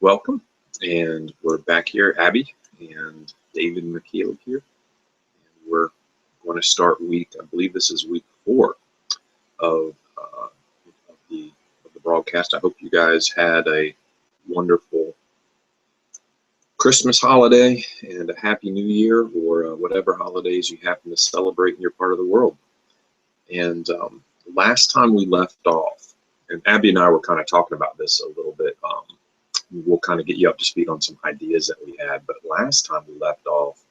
Welcome, and we're back here, Abby and David and Michaela here. And we're going to start I believe this is week 4 of, of the broadcast. I hope you guys had a wonderful Christmas holiday and a Happy New Year, or whatever holidays you happen to celebrate in your part of the world. And last time we left off, and Abby and I were kind of talking about this a little bit. We'll kind of get you up to speed on some ideas that we had. But last time we left off,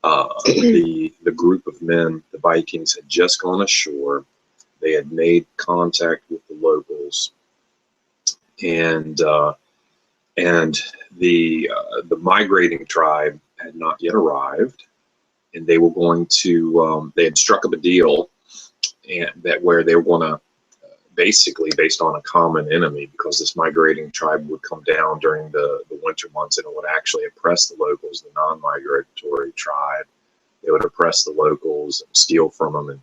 the group of men, the Vikings, had just gone ashore. They had made contact with the locals, and the migrating tribe had not yet arrived, and they were going to. They had struck up a deal, and where they were going to. Basically based on a common enemy, because this migrating tribe would come down during the winter months and it would actually oppress the locals, the non-migratory tribe. They would oppress the locals and steal from them. And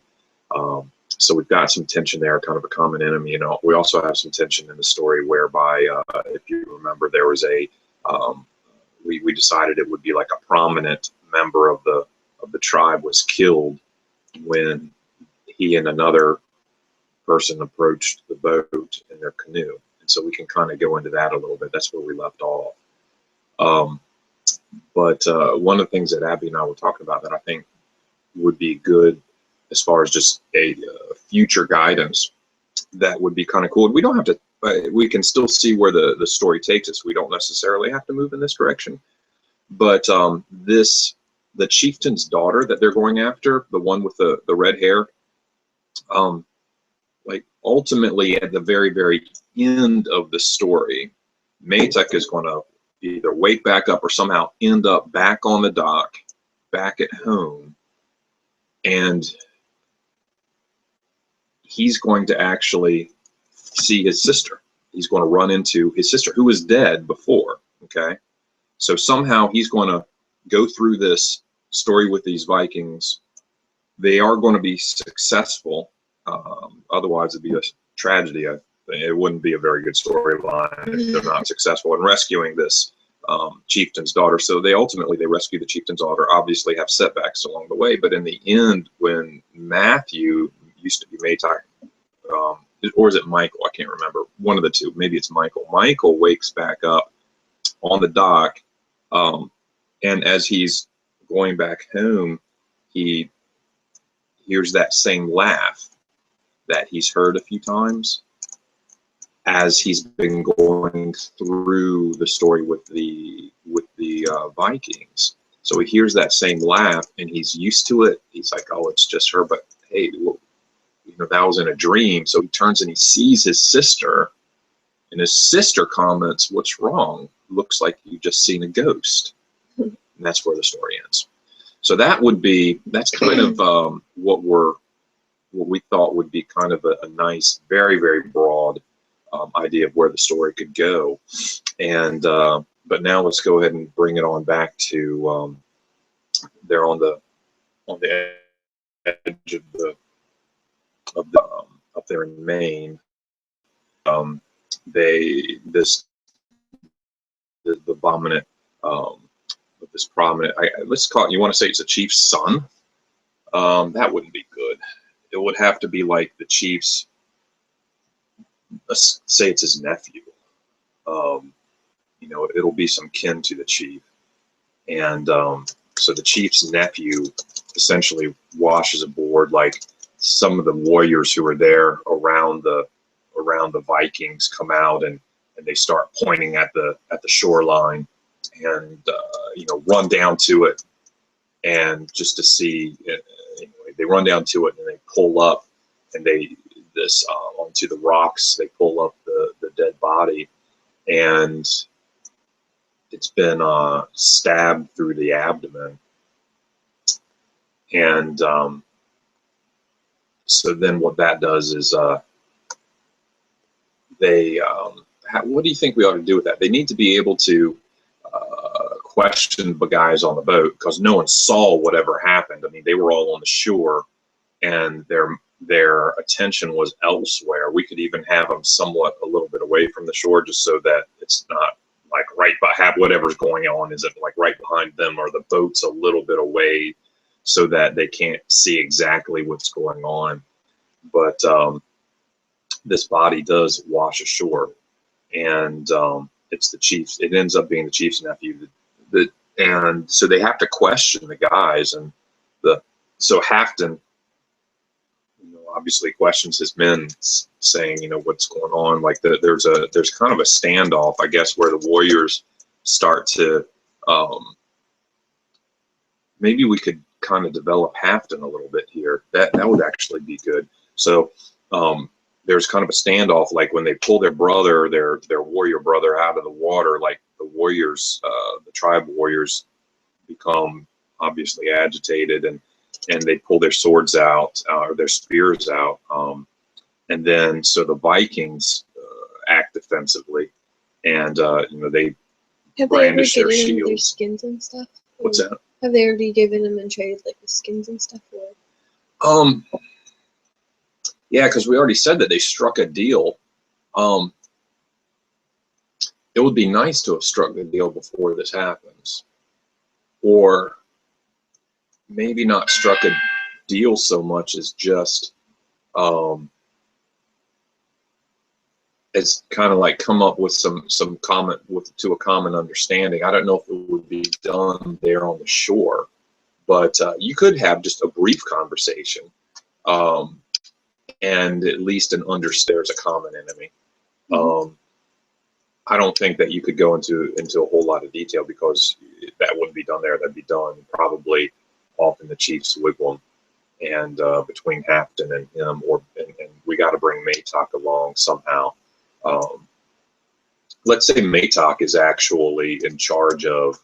so we've got some tension there, kind of a common enemy. You know, we also have some tension in the story whereby, if you remember, there was we decided it would be like a prominent member of the tribe was killed when he and another person approached the boat in their canoe. And so we can kind of go into that a little bit. That's where we left off. But one of the things that Abby and I were talking about that I think would be good as far as just a future guidance, that would be kind of cool. We don't have to, we can still see where the story takes us. We don't necessarily have to move in this direction. But the chieftain's daughter that they're going after, the one with the red hair, like ultimately at the very, very end of the story, Maytek is going to either wake back up or somehow end up back on the dock, back at home, and he's going to actually see his sister. He's going to run into his sister, who was dead before, okay? So somehow he's going to go through this story with these Vikings. They are going to be successful. Otherwise, it'd be a tragedy. It wouldn't be a very good storyline if they're not successful in rescuing this chieftain's daughter. So they ultimately rescue the chieftain's daughter. Obviously, have setbacks along the way, but in the end, when Matthew used to be Maytek, or is it Michael? I can't remember. One of the two. Maybe it's Michael. Michael wakes back up on the dock, and as he's going back home, he hears that same laugh that he's heard a few times as he's been going through the story with the Vikings. So he hears that same laugh and he's used to it. He's like, oh, it's just her. But hey, well, you know, that was in a dream. So he turns and he sees his sister, and his sister comments, what's wrong? Looks like you've just seen a ghost. And that's where the story ends. So that's kind of what we thought would be kind of a nice, very, very broad idea of where the story could go. And but now let's go ahead and bring it on back to they're on the edge of the up there in Maine. The prominent this prominent, let's call it, you want to say it's a chief's son? That wouldn't be good. It would have to be like the chief's, let's say it's his nephew. You know, it'll be some kin to the chief. And so the chief's nephew essentially washes aboard, like some of the warriors who are there around the Vikings come out and they start pointing at the shoreline, and you know, run down to it, and just to see. Anyway, they run down to it and they pull up, and onto the rocks. They pull up the dead body, and it's been stabbed through the abdomen, and so then what that does is what do you think we ought to do with that? They need to be able to question the guys on the boat, because no one saw whatever happened. I mean, they were all on the shore, and their attention was elsewhere. We could even have them somewhat a little bit away from the shore, just so that it's not like right, but have whatever's going on is it like right behind them, or the boat's a little bit away so that they can't see exactly what's going on. But this body does wash ashore, and it's the chief's. It ends up being the chief's nephew. And so they have to question the guys, and so Halfton, obviously questions his men, saying, what's going on. Like there's kind of a standoff, I guess, where the warriors start to. Maybe we could kind of develop Halfton a little bit here. That would actually be good. So there's kind of a standoff, like when they pull their brother, their warrior brother, out of the water. Like the warriors, the tribe warriors, become obviously agitated, and they pull their swords out, or their spears out, and then so the Vikings act defensively, and they have brandish they their ever given them their shields. skins and stuff? What's that? Have they already given them and traded like the skins and stuff? Yeah, because we already said that they struck a deal. It would be nice to have struck the deal before this happens, or maybe not struck a deal so much as just as kind of like come up with some comment to a common understanding. I don't know if it would be done there on the shore, but you could have just a brief conversation, and at least there's a common enemy. I don't think that you could go into a whole lot of detail, because that wouldn't be done there. That'd be done probably off in the chief's wigwam, and between Halfton and him, and we got to bring Maytok along somehow. Let's say Maytok is actually in charge of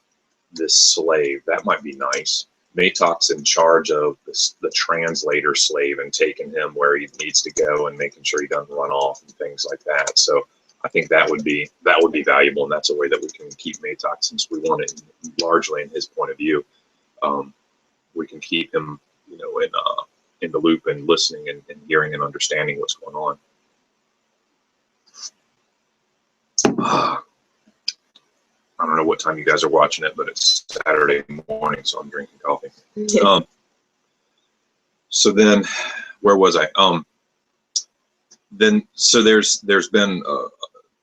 this slave. That might be nice. Maytok's in charge of the translator slave, and taking him where he needs to go, and making sure he doesn't run off and things like that. So I think that would be valuable, and that's a way that we can keep Maytok, since we want it largely in his point of view. We can keep him, in the loop, and listening, and hearing, and understanding what's going on. I don't know what time you guys are watching it, but it's Saturday morning, so I'm drinking coffee. So then, where was I? So there's been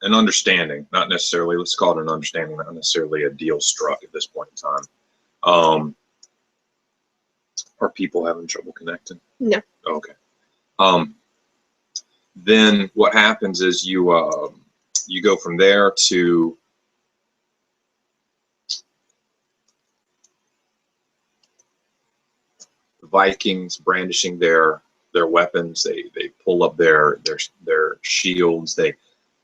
an understanding, not necessarily, let's call it an understanding, not necessarily a deal struck at this point in time. Are people having trouble connecting? No. Okay. Then what happens is you go from there to the Vikings brandishing their weapons. They pull up their shields.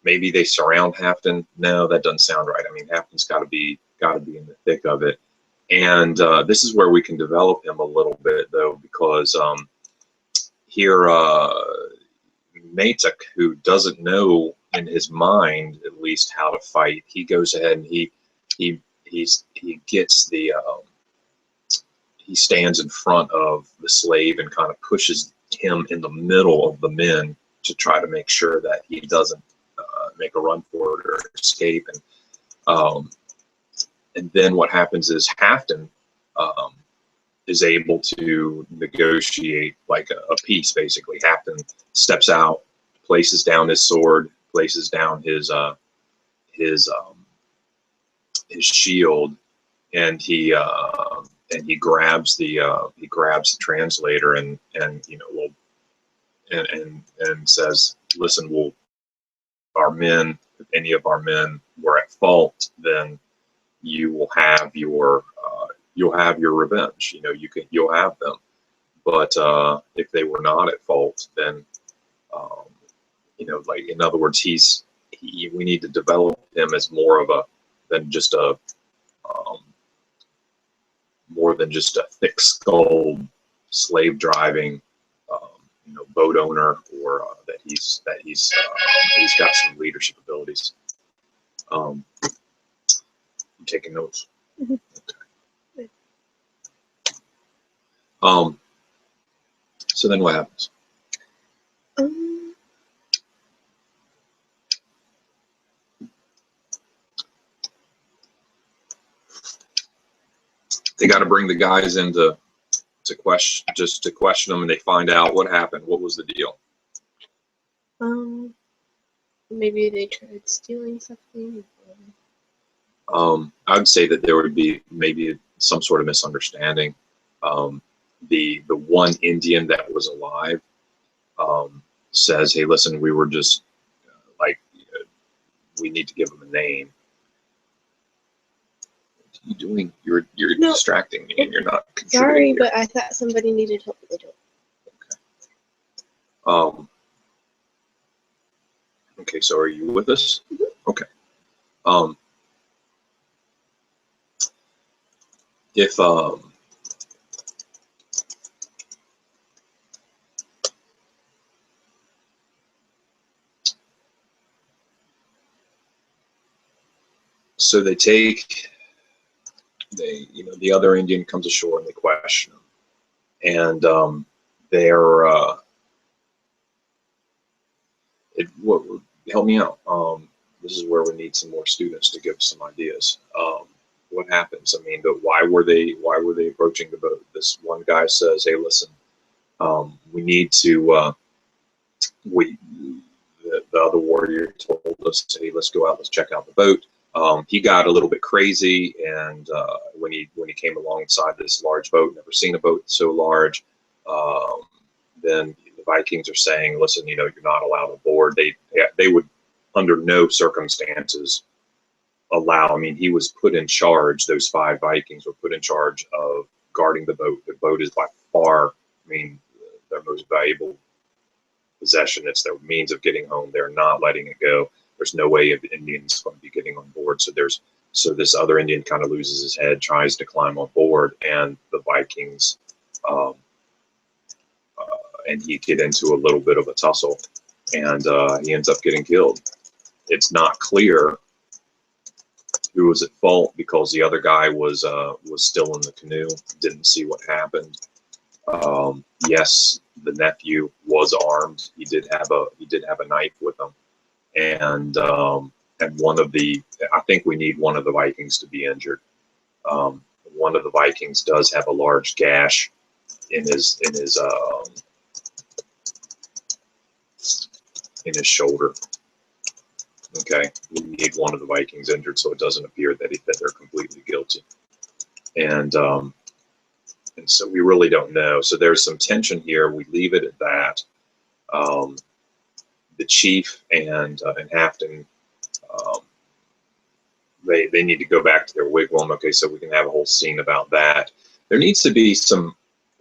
Maybe they surround Halfton. No, that doesn't sound right. I mean, Halfton's got to be in the thick of it. And this is where we can develop him a little bit, though, because here Maytok, who doesn't know in his mind at least how to fight, he goes ahead and he gets the he stands in front of the slave and kind of pushes him in the middle of the men to try to make sure that he doesn't make a run for it or escape. And then what happens is Halfton is able to negotiate like a peace, basically. Halfton steps out, places down his sword, places down his shield, and he grabs the translator, and says, "Listen, if any of our men were at fault, then you will have your revenge. You'll have them. But if they were not at fault, then like, in other words, we need to develop him as more than just a thick-skulled slave driving boat owner, or that he's got some leadership abilities." You taking notes? Mm-hmm. Okay. So then what happens? They got to bring the guys in to question them, and they find out what happened. What was the deal? Maybe they tried stealing something. I'd say that there would be maybe some sort of misunderstanding. The one Indian that was alive says, "Hey, listen, we were just we need to give him a name." What are you doing? You're No. distracting me, and you're not contributing. Sorry, here. but I thought somebody needed help, but they don't. Okay, so are you with us? Mm-hmm. Okay. If so the other Indian comes ashore and they question him, and help me out. This is where we need some more students to give some ideas. What happens? I mean, why were they approaching the boat? This one guy says, "Hey, listen, we need to." The other warrior told us, "Hey, let's go out. Let's check out the boat." He got a little bit crazy, and when he came alongside this large boat, never seen a boat so large. Then the Vikings are saying, "Listen, you're not allowed aboard." They would, under no circumstances, allow. I mean, he was put in charge. Those 5 Vikings were put in charge of guarding the boat. The boat is by far, I mean, their most valuable possession. It's their means of getting home. They're not letting it go. There's no way of the Indians going to be getting on board. So this other Indian kind of loses his head, tries to climb on board, and the Vikings and he get into a little bit of a tussle, and he ends up getting killed. It's not clear who was at fault because the other guy was still in the canoe, didn't see what happened. Yes, the nephew was armed. He did have a knife with him, and I think we need one of the Vikings to be injured. One of the Vikings does have a large gash in his shoulder. Okay, we need one of the Vikings injured so it doesn't appear that they're completely guilty. And so we really don't know. So there's some tension here. We leave it at that. The chief and Hafton, they need to go back to their wigwam. Okay, so we can have a whole scene about that. There needs to be some,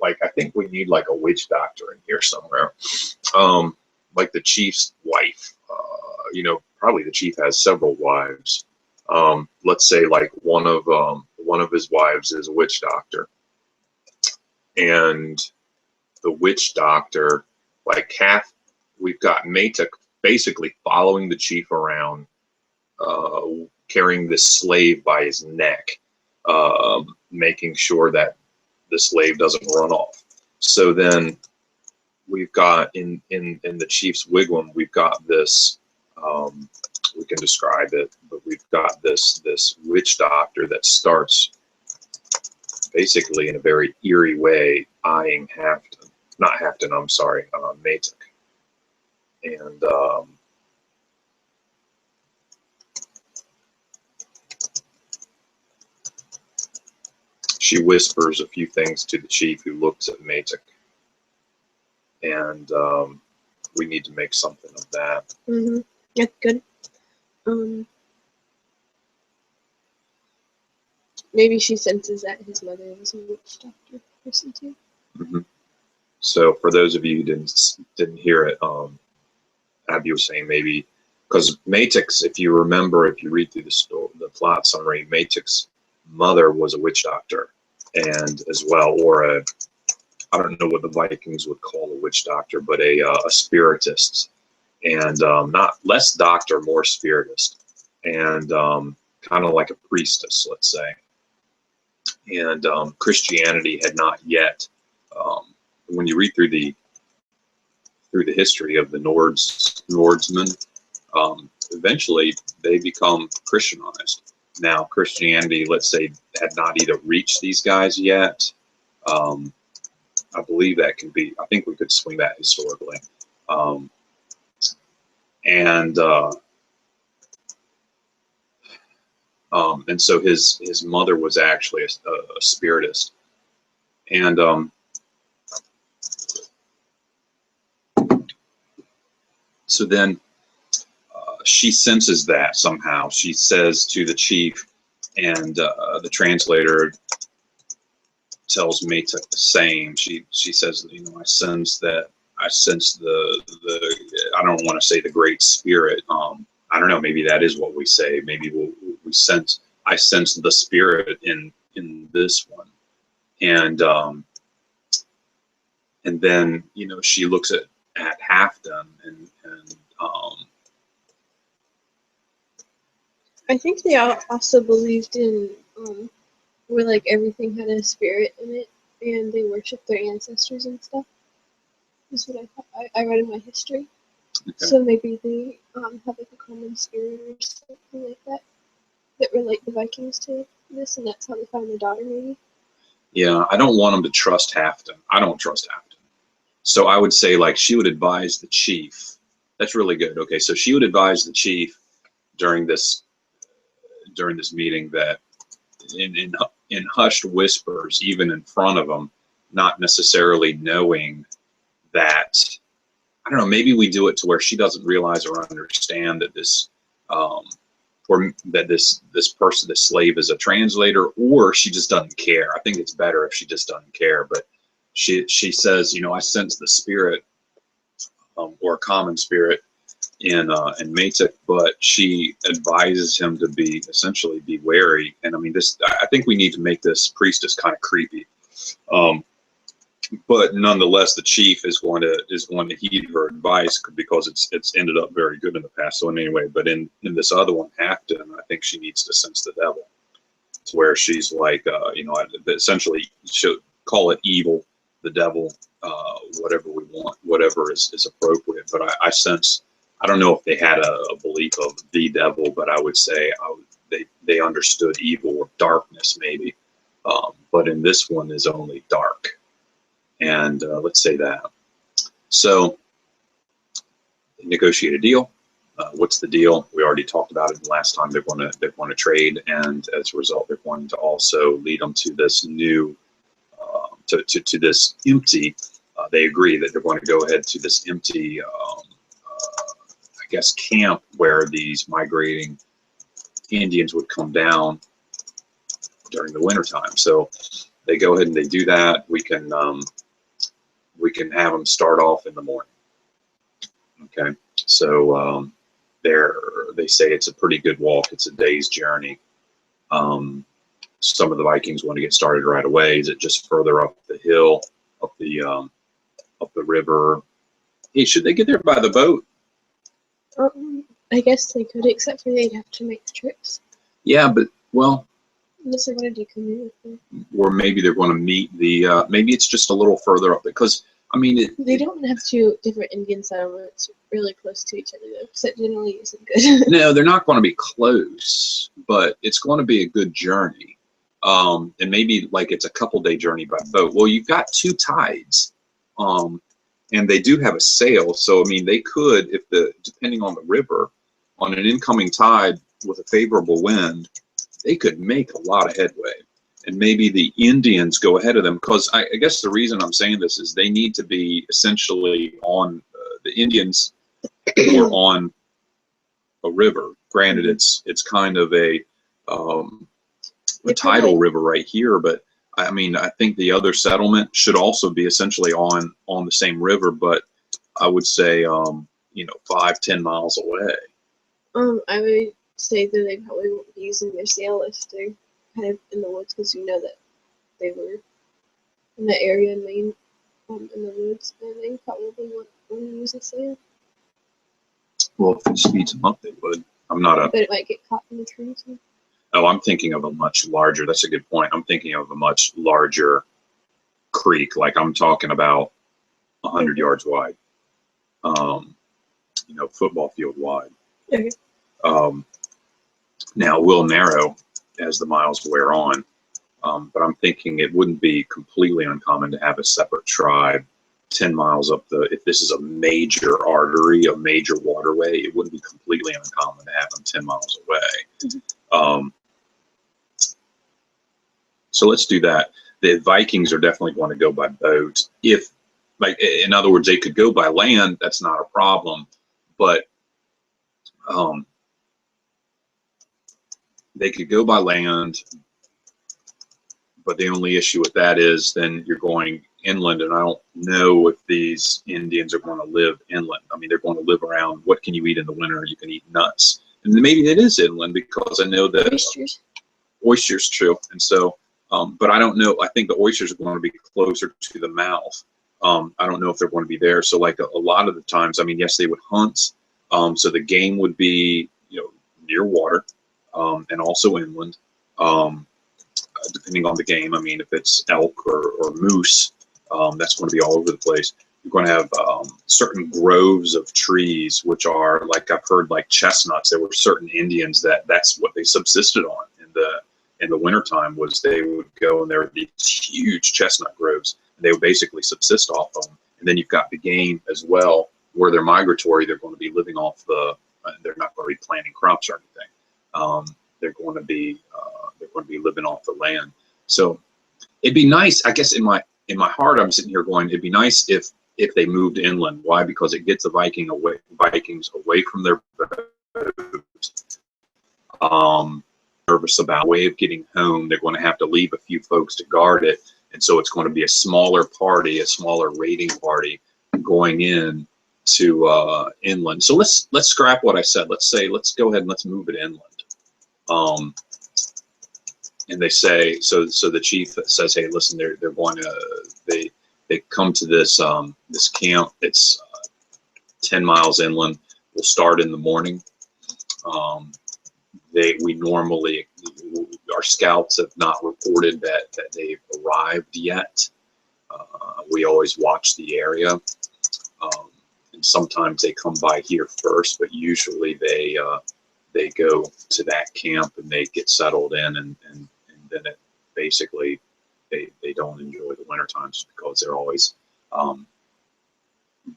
I think we need a witch doctor in here somewhere. Like the chief's wife. Probably the chief has several wives. Let's say one of his wives is a witch doctor, and the witch doctor, we've got Matuk basically following the chief around, carrying this slave by his neck, making sure that the slave doesn't run off. So then we've got in the chief's wigwam, we've got this. We can describe it, but we've got this witch doctor that starts basically in a very eerie way eyeing Matuk. And she whispers a few things to the chief, who looks at Matuk. And we need to make something of that. Mm-hmm. That's good. Maybe she senses that his mother was a witch doctor person too. Mm-hmm. So for those of you who didn't hear it, Abby was saying maybe because Matuk's, if you read through the plot summary, Matuk's mother was a witch doctor, and as well, or I don't know what the Vikings would call a witch doctor, but a spiritist, and not less doctor, more spiritist, and kind of like a priestess, let's say. And Christianity had not yet. When you read through the history of the Nordsmen, eventually they become Christianized, Now, Christianity, let's say, had not either reached these guys yet. I believe that can be, I think we could swing that historically. Um, and so his mother was actually a spiritist. And so then she senses that somehow. She says to the chief, and the translator tells Matek the same. She says, you know, I sense the I don't want to say the great spirit. I don't know. Maybe that is what we say. Maybe we sense. I sense the spirit in this one, and then, you know, she looks at Halfdan and I think they also believed in where like everything had a spirit in it, and they worshipped their ancestors and stuff. Is what I read in my history. okay. So maybe they have like a common spirit or something like that that relate the Vikings to this, and that's how they found their daughter, maybe. Yeah, I don't want them to trust Halfdan. I don't trust Halfdan. So I would say, like, she would advise the chief. That's really good. Okay, so she would advise the chief during this meeting that in hushed whispers, even in front of him, not necessarily knowing that, I don't know, maybe we do it to where she doesn't realize or understand that this or that this person, this slave, is a translator, or she just doesn't care. I think it's better if she just doesn't care. But she says, you know, I sense the spirit, or a common spirit in Matek, but she advises him to essentially be wary. And I mean, I think we need to make this priestess kind of creepy. But nonetheless, the chief is going to heed her advice, because it's ended up very good in the past. So anyway, but in this other one, Halfdan, I think she needs to sense the devil, to where she's like, you know, essentially she'll call it evil, the devil, whatever we want, whatever is appropriate. But I sense, I don't know if they had a belief of the devil, but I would say they understood evil or darkness, maybe. But in this one is only dark. And let's say that. So, negotiate a deal. What's the deal? We already talked about it the last time. They're going to trade, and as a result, they're going to also lead them to this new, to this empty. They agree that they're going to go ahead to this empty, I guess, camp where these migrating Indians would come down during the wintertime. So they go ahead and they do that. We can have them start off in the morning. Okay, so they say it's a pretty good walk. It's a day's journey. Some of the Vikings want to get started right away. Is it just further up the hill, up the river? Hey, should they get there by the boat? I guess they could, except for they'd have to make the trips. Yeah, but well, unless they wanted to commute with them. Or maybe they're going to meet maybe it's just a little further up, because I mean they don't have two different Indian settlements really close to each other though, so it generally isn't good. No, they're not going to be close, but it's going to be a good journey. And maybe like it's a couple-day journey by boat. Well, you've got two tides, and they do have a sail, so I mean they could, depending on the river, on an incoming tide with a favorable wind, they could make a lot of headway. And maybe the Indians go ahead of them, because I guess the reason I'm saying this is they need to be essentially on the Indians or on a river. Granted, it's kind of a tidal river right here, but I mean I think the other settlement should also be essentially on the same river, but I would say 5-10 miles away. I would say that they probably won't be using their sail if they're kind of in the woods, because you know that they were in that area in Maine, in the woods, and they probably won't use a sail. Well, if it speeds them up, they would. But it might get caught in the trees. Oh, I'm thinking of a much larger. That's a good point. I'm thinking of a much larger creek. Like I'm talking about 100 yards wide. Football field wide. Okay. Now, Will Narrow, as the miles wear on. But I'm thinking it wouldn't be completely uncommon to have a separate tribe 10 miles up the, if this is a major artery, a major waterway, it wouldn't be completely uncommon to have them 10 miles away. Mm-hmm. So let's do that. The Vikings are definitely going to go by boat. If, like, in other words, they could go by land, that's not a problem, but they could go by land, but the only issue with that is then you're going inland, and I don't know if these Indians are going to live inland. I mean, they're going to live around, what can you eat in the winter? You can eat nuts. And maybe it is inland, because I know that oysters, true. And so, but I don't know, I think the oysters are going to be closer to the mouth. I don't know if they're going to be there. So like a lot of the times, I mean, yes, they would hunt. So the game would be, you know, near water, and also inland. Depending on the game, I mean, if it's elk or moose, that's going to be all over the place. You're going to have certain groves of trees, which are, like, I've heard, like chestnuts. There were certain Indians that's what they subsisted on in the wintertime, was they would go, and there would be huge chestnut groves, and they would basically subsist off them. And then you've got the game as well, where they're migratory. They're going to be living off they're not going to be planting crops or anything. They're going to be living off the land. So it'd be nice, I guess, in my heart, I'm sitting here going, it'd be nice if they moved inland. Why? Because it gets the Vikings away from their boat. Nervous about a way of getting home. They're going to have to leave a few folks to guard it, and so it's going to be a smaller party, a smaller raiding party going in to inland. So let's scrap what I said. Let's go ahead and let's move it inland. And they say, so the chief says, hey, listen, they're going to, they come to this this camp. It's 10 miles inland. We'll start in the morning. We normally, our scouts have not reported that they've arrived yet. We always watch the area. And sometimes they come by here first, but usually they go to that camp and they get settled in, and then it basically they don't enjoy the winter times, because they're always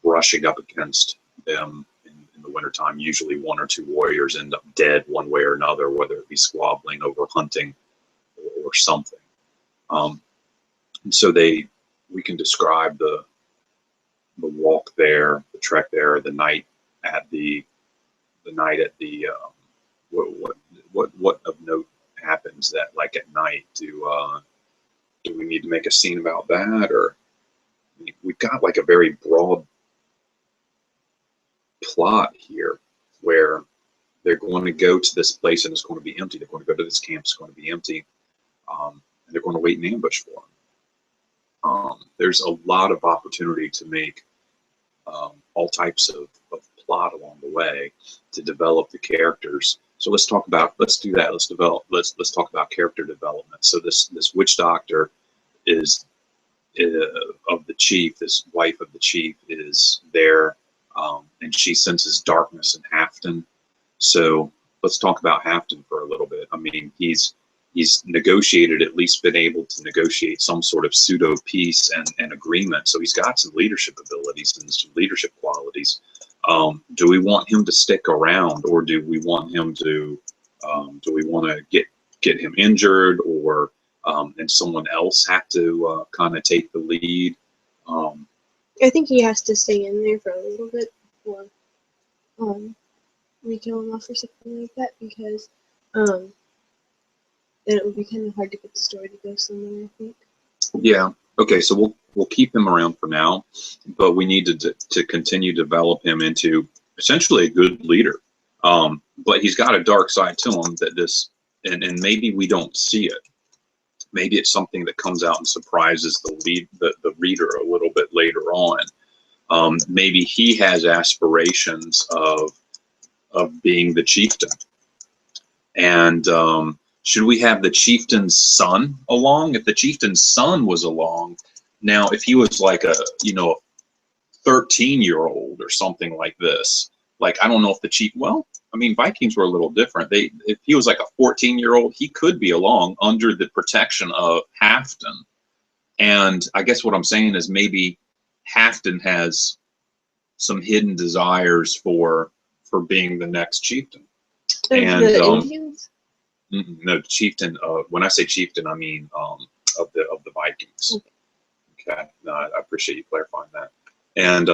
brushing up against them in the wintertime. Usually one or two warriors end up dead one way or another, whether it be squabbling over hunting or something. And so we can describe the walk there, the trek there, the night at the what of note happens that, like, at night. Do we need to make a scene about that, or we've got like a very broad plot here where they're going to go to this place and it's going to be empty. They're going to go to this camp, it's going to be empty, and they're going to wait in ambush for them. There's a lot of opportunity to make all types of plot along the way to develop the characters. So let's do that. Let's talk about character development. So this witch doctor is of the chief. This wife of the chief is there, and she senses darkness in Halfton. So let's talk about Halfton for a little bit. I mean, he's negotiated, at least been able to negotiate some sort of pseudo peace and agreement. So he's got some leadership abilities and some leadership qualities. Do we want him to stick around, or do we want him to get him injured, or and someone else have to kind of take the lead? I think he has to stay in there for a little bit before we kill him off or something like that, because then it would be kind of hard to get the story to go somewhere, I think. Yeah. Okay. So we'll keep him around for now, but we need to continue to develop him into essentially a good leader. But he's got a dark side to him and maybe we don't see it. Maybe it's something that comes out and surprises the reader a little bit later on. Maybe he has aspirations of being the chieftain, and should we have the chieftain's son along? If the chieftain's son was along, now if he was like a 13-year-old or something like this, like, I don't know if the chief, well, I mean, Vikings were a little different. If he was like a 14-year-old, he could be along under the protection of Halfton. And I guess what I'm saying is maybe Halfton has some hidden desires for being the next chieftain. And the Indians? No, chieftain. When I say chieftain, I mean of the Vikings. Okay, no, I appreciate you clarifying that. And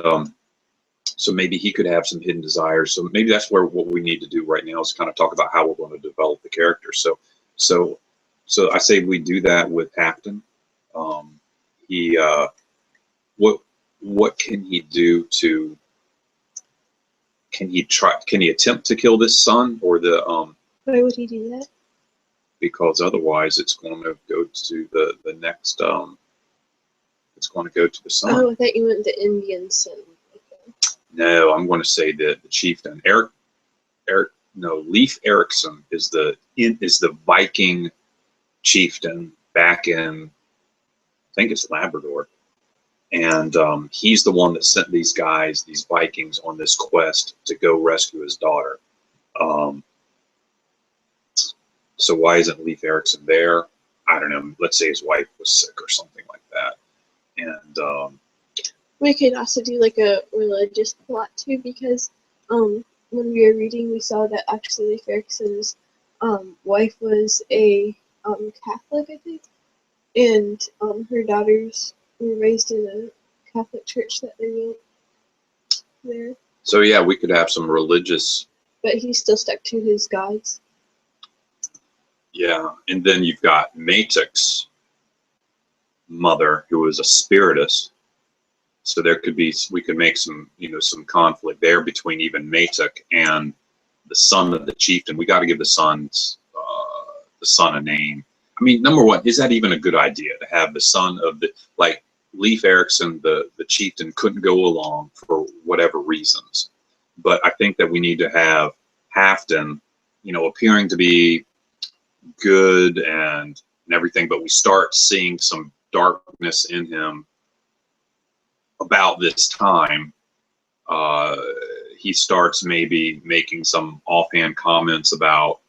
so maybe he could have some hidden desires. So maybe that's where what we need to do right now is kind of talk about how we're going to develop the character. So I say we do that with Halfton. He what can he do to? Can he attempt to kill this son or the Why would he do that? Because otherwise it's going to go to the next it's going to go to the son. Oh, I thought you meant the Indian son. No, I'm going to say that the chieftain Leif Erikson is the Viking chieftain back in, I think it's Labrador. And he's the one that sent these Vikings, on this quest to go rescue his daughter. So why isn't Leif Erikson there? I don't know. Let's say his wife was sick or something like that. And we could also do like a religious plot too, because when we were reading, we saw that actually Leif Erikson's wife was a Catholic, I think, and her daughters were raised in a Catholic church that they built there. So yeah, we could have some religious. But he still stuck to his gods. Yeah, and then you've got Matuk's mother, who was a spiritist. So we could make some conflict there between even Matuk and the son of the chieftain. We got to give the son a name. I mean, number one, is that even a good idea to have the son of Leif Erikson, the chieftain, couldn't go along for whatever reasons. But I think that we need to have Halfton, appearing to be good and everything, but we start seeing some darkness in him about this time. He starts maybe making some offhand comments about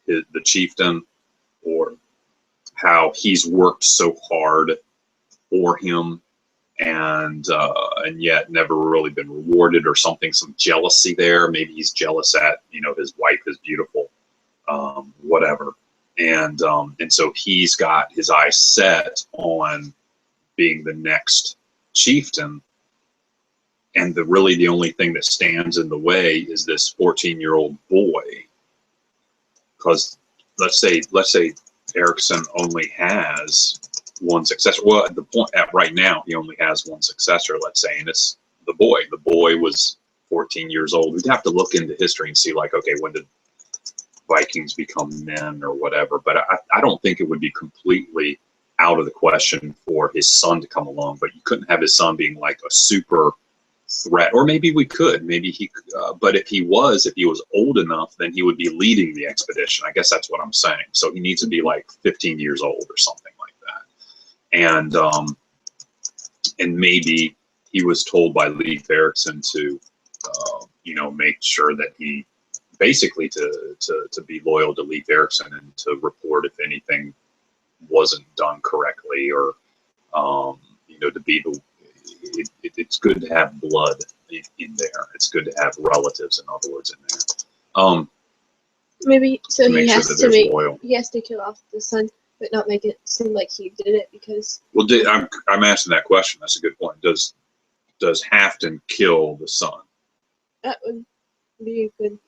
the chieftain, or how he's worked so hard for him and yet never really been rewarded, or something, some jealousy there. Maybe he's jealous at his wife is beautiful, whatever, and so he's got his eyes set on being the next chieftain, and the only thing that stands in the way is this 14-year-old boy. Because let's say Erikson only has one successor. Well, right now he only has one successor, let's say, and it's the boy. The boy was 14 years old. We'd have to look into history and see, like, okay, when did Vikings become men or whatever? But I don't think it would be completely out of the question for his son to come along. But you couldn't have his son being like a super threat, or maybe we could. Maybe he could, but if he was old enough, then he would be leading the expedition. I guess that's what I'm saying. So he needs to be like 15 years old or something like that. And maybe he was told by Leif Erikson to make sure that he basically to be loyal to Leif Erikson and to report if anything wasn't done correctly, or to be the. It's good to have blood in there. It's good to have relatives, in other words, in there. Maybe so he has sure to he has to kill off the son, but not make it seem like he did it because. Well, I'm asking that question. That's a good point. Does Halfton kill the son? That would be a good.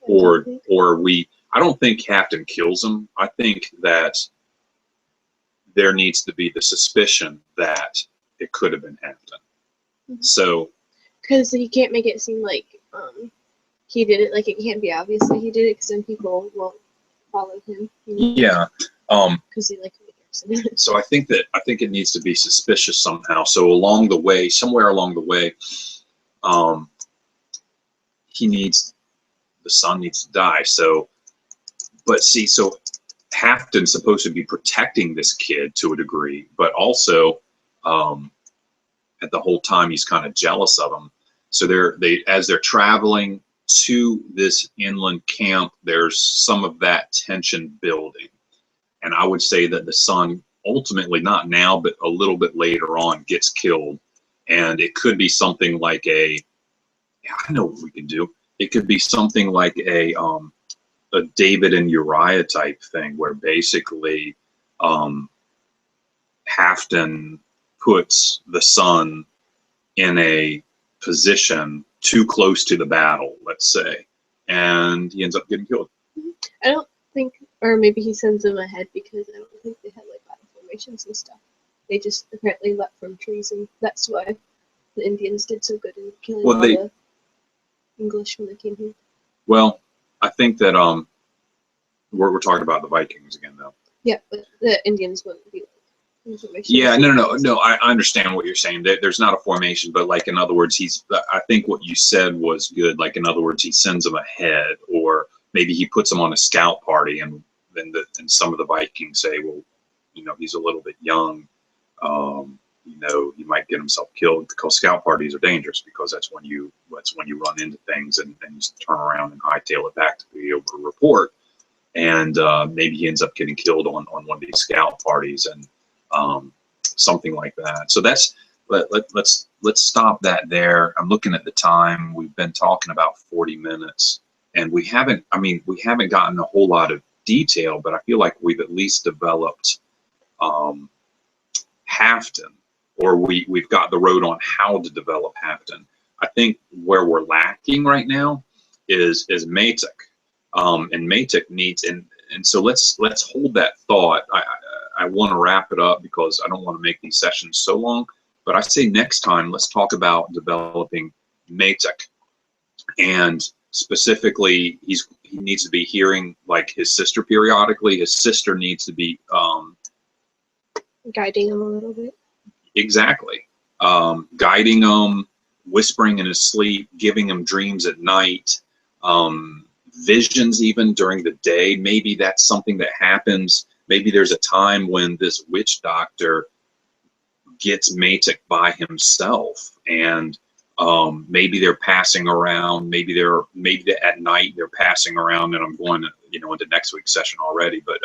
I don't think Halfton kills him. I think that there needs to be the suspicion that it could have been Halfton. Mm-hmm. So, because he can't make it seem like he did it, like it can't be obvious that he did it, because then people won't follow him. Yeah. Because he so I think it needs to be suspicious somehow. So somewhere along the way, the son needs to die. So Halfton's supposed to be protecting this kid to a degree, but also at the whole time he's kind of jealous of him. So as they're traveling, to this inland camp, there's some of that tension building. And I would say that the son ultimately, not now, but a little bit later on, gets killed. And it could be something like I know what we can do. It could be something like a David and Uriah type thing, where basically Halfton puts the son in a position too close to the battle, let's say, and he ends up getting killed. I don't think, or maybe he sends them ahead because I don't think they had like battle formations and stuff. They just apparently leapt from trees, and that's why the Indians did so good in killing all the English when they came here. Well, I think that we're talking about the Vikings again, though. Yeah, but the Indians wouldn't be. Yeah, no. I understand what you're saying. There's not a formation, but like in other words, I think what you said was good. Like in other words, he sends them ahead, or maybe he puts them on a scout party, and then some of the Vikings say, well, he's a little bit young. He might get himself killed, because scout parties are dangerous, because that's when you run into things and you turn around and hightail it back to be able to report. And maybe he ends up getting killed on one of these scout parties, and something like that. So let's stop that there. I'm looking at the time. We've been talking about 40 minutes, and we haven't gotten a whole lot of detail, but I feel like we've at least developed Halfton, or we've got the road on how to develop Halfton. I think where we're lacking right now is Matic, and Matic needs, and so let's hold that thought. I want to wrap it up because I don't want to make these sessions so long, but I say next time let's talk about developing Matic, and specifically he needs to be hearing like his sister periodically. His sister needs to be guiding him a little bit. Exactly. Guiding him, whispering in his sleep, giving him dreams at night, visions even during the day. Maybe that's something that happens. Maybe there's a time when this witch doctor gets Matic by himself, and maybe they're passing around. Maybe at night they're passing around, and I'm going to into next week's session already. But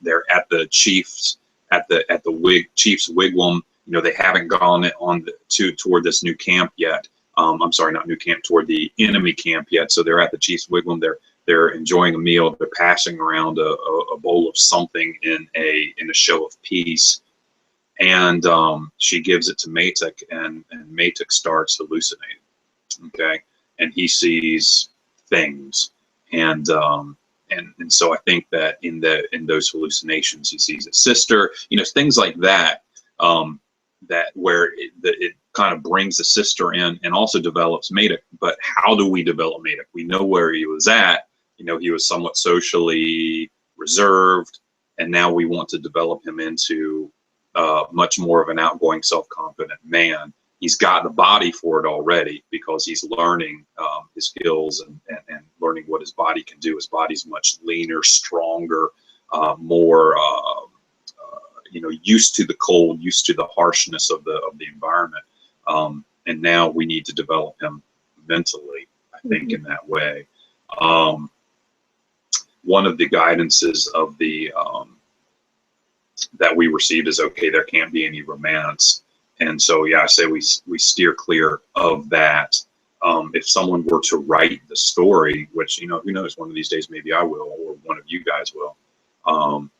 they're at the chief's chief's wigwam. They haven't gone toward this new camp yet. I'm sorry, not new camp, toward the enemy camp yet. So they're at the chief's wigwam. They're enjoying a meal. They're passing around a bowl of something in a show of peace. And she gives it to Matic, and Matic starts hallucinating. Okay, and he sees things, and so I think that in those hallucinations he sees his sister. Things like that. That where it kind of brings the sister in and also develops Matic. But how do we develop Matic? We know where he was at. He was somewhat socially reserved, and now we want to develop him into much more of an outgoing, self-confident man. He's got the body for it already, because he's learning his skills and learning what his body can do. His body's much leaner, stronger, more used to the cold, used to the harshness of the environment. And now we need to develop him mentally, I think, in that way. One of the guidances of the that we received is, okay, there can't be any romance. And so, yeah, I say we steer clear of that. If someone were to write the story, which, who knows, one of these days maybe I will, or one of you guys will,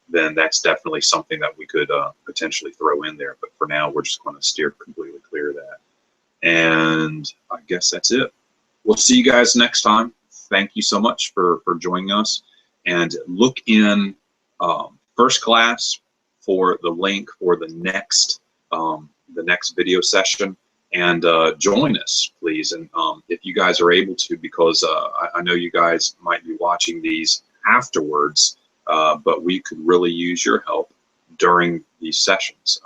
then that's definitely something that we could potentially throw in there. But for now, we're just going to steer completely clear of that. And I guess that's it. We'll see you guys next time. Thank you so much for joining us. And look in First Class for the link for the next video session, and join us, please. And if you guys are able to, because I know you guys might be watching these afterwards, but we could really use your help during these sessions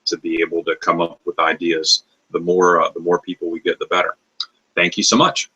to be able to come up with ideas. The more people we get, the better. Thank you so much.